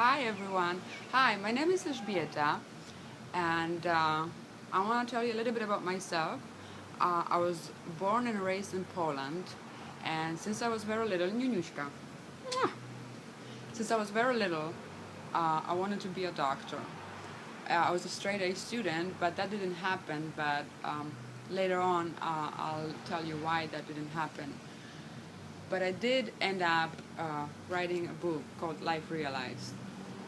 Hi everyone. Hi, my name is Elżbieta, and I want to tell you a little bit about myself. I was born and raised in Poland, and since I was very little, Niunuszka. Mwah. Since I was very little, I wanted to be a doctor. I was a straight A student, but that didn't happen. But later on, I'll tell you why that didn't happen. But I did end up writing a book called Life Realized.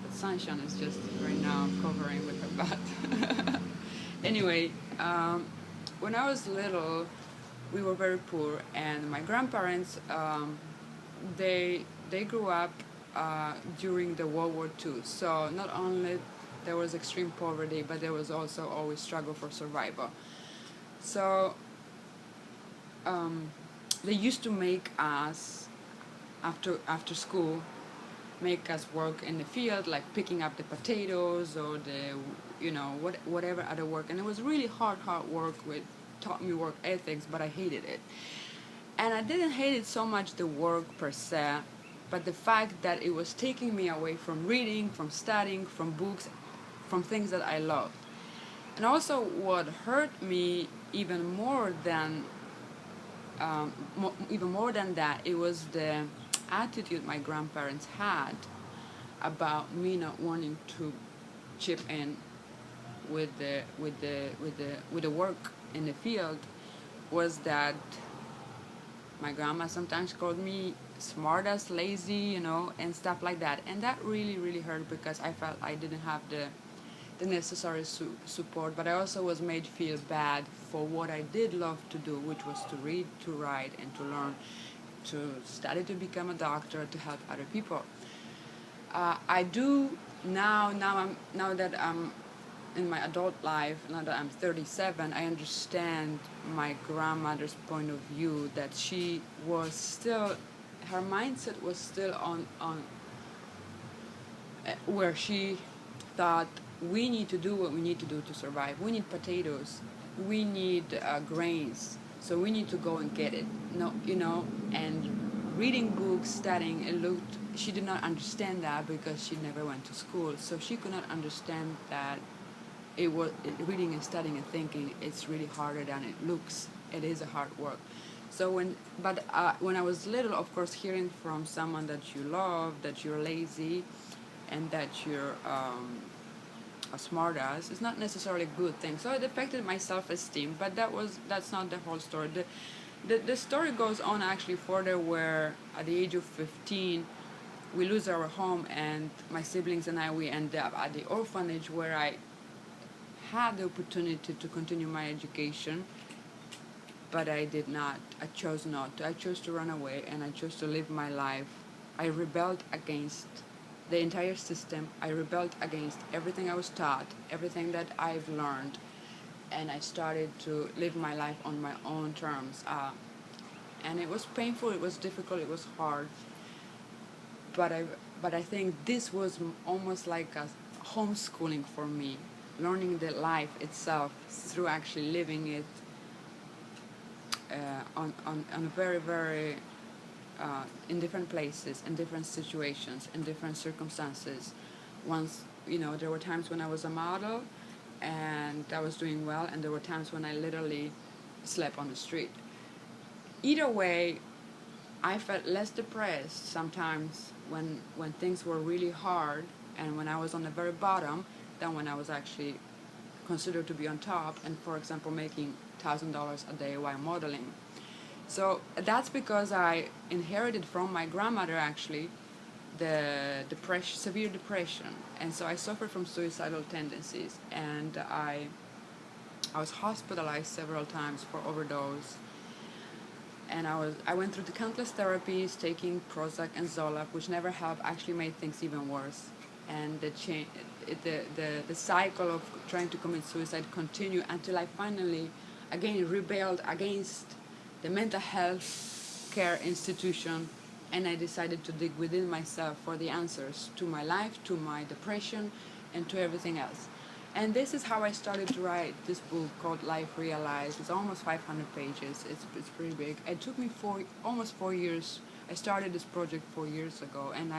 But Sunshine is just right now covering with her butt. Anyway, when I was little, we were very poor, and my grandparents they grew up during the World War II. So not only there was extreme poverty, but there was also always struggle for survival. So um, they used to make us after school make us work in the field, like picking up the potatoes or the whatever other work, and it was really hard work with taught me work ethics, but I hated it. And I didn't hate it so much the work per se, but the fact that it was taking me away from reading, from studying, from books, from things that I loved. And also what hurt me even more than that, it was the attitude my grandparents had about me not wanting to chip in with the work in the field. Was that my grandma sometimes called me smartass, lazy, and stuff like that, and that really hurt because I felt I didn't have the necessary support, but I also was made feel bad for what I did love to do, which was to read, to write, and to learn, to study to become a doctor, to help other people. I do now that I'm in my adult life, now that I'm 37, I understand my grandmother's point of view, that she was still, her mindset was still on where she thought we need to do what we need to do to survive. We need potatoes, we need grains, so we need to go and get it. No, and reading books, studying. It looked. She did not understand that because she never went to school, so she could not understand that reading and studying and thinking. It's really harder than it looks. It is a hard work. So when I was little, of course, hearing from someone that you love that you're lazy, and that you're a smartass is not necessarily a good thing. So it affected my self-esteem, but that's not the whole story. The story goes on actually further, where at the age of 15 we lose our home, and my siblings and we end up at the orphanage, where I had the opportunity to continue my education, but I did not. I chose not to. I chose to run away, and I chose to live my life. I rebelled against the entire system. I rebelled against everything I was taught, everything that I've learned, and I started to live my life on my own terms. And it was painful, it was difficult, it was hard, but I think this was almost like a homeschooling for me, learning the life itself through actually living it on a very in different places, in different situations, in different circumstances. Once, there were times when I was a model and I was doing well, and there were times when I literally slept on the street. Either way, I felt less depressed sometimes when things were really hard and when I was on the very bottom than when I was actually considered to be on top and, for example, making $1,000 a day while modeling. So that's because I inherited from my grandmother actually severe depression, and so I suffered from suicidal tendencies, and I was hospitalized several times for overdose, and I went through the countless therapies, taking Prozac and Zoloft, which never helped, actually made things even worse, and the cycle of trying to commit suicide continued until I finally again rebelled against the mental health care institution, and I decided to dig within myself for the answers to my life, to my depression, and to everything else. And this is how I started to write this book called Life Realized. It's almost 500 pages. It's pretty big. It took me almost 4 years. I started this project 4 years ago, and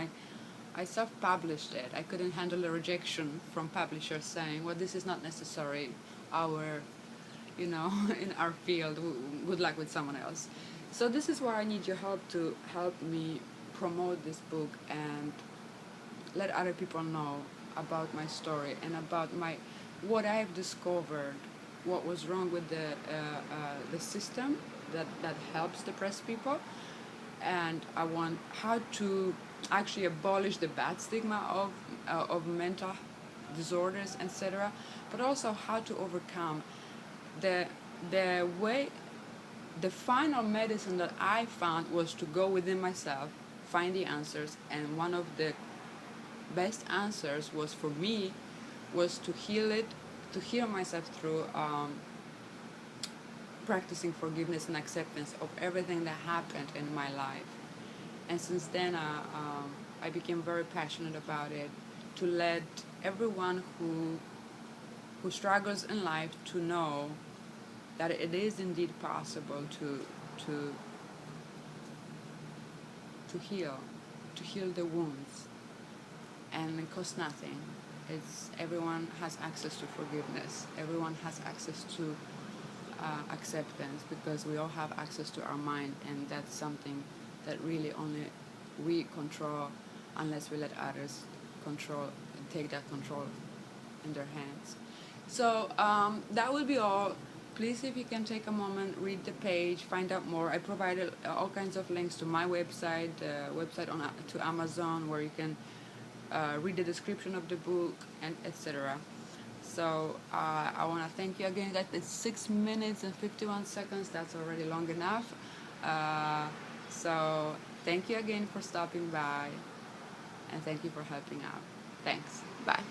I self-published it. I couldn't handle the rejection from publishers saying, well, this is not necessary, our, in our field, good luck with someone else. So this is where I need your help to help me promote this book and let other people know about my story and about what I've discovered, what was wrong with the system that helps depressed people, and I want how to actually abolish the bad stigma of mental disorders, etc., but also how to overcome the way. The final medicine that I found was to go within myself, find the answers, and one of the best answers was for me was to heal myself through practicing forgiveness and acceptance of everything that happened in my life. And since then, I became very passionate about it, to let everyone who struggles in life to know that it is indeed possible to heal the wounds, and it costs nothing. It's everyone has access to forgiveness. Everyone has access to acceptance, because we all have access to our mind, and that's something that really only we control, unless we let others take that control in their hands. So that will be all. Please, if you can take a moment, read the page, find out more. I provided all kinds of links to my website, to Amazon, where you can read the description of the book, and etc. So I want to thank you again. It's 6 minutes and 51 seconds. That's already long enough. So thank you again for stopping by, and thank you for helping out. Thanks. Bye.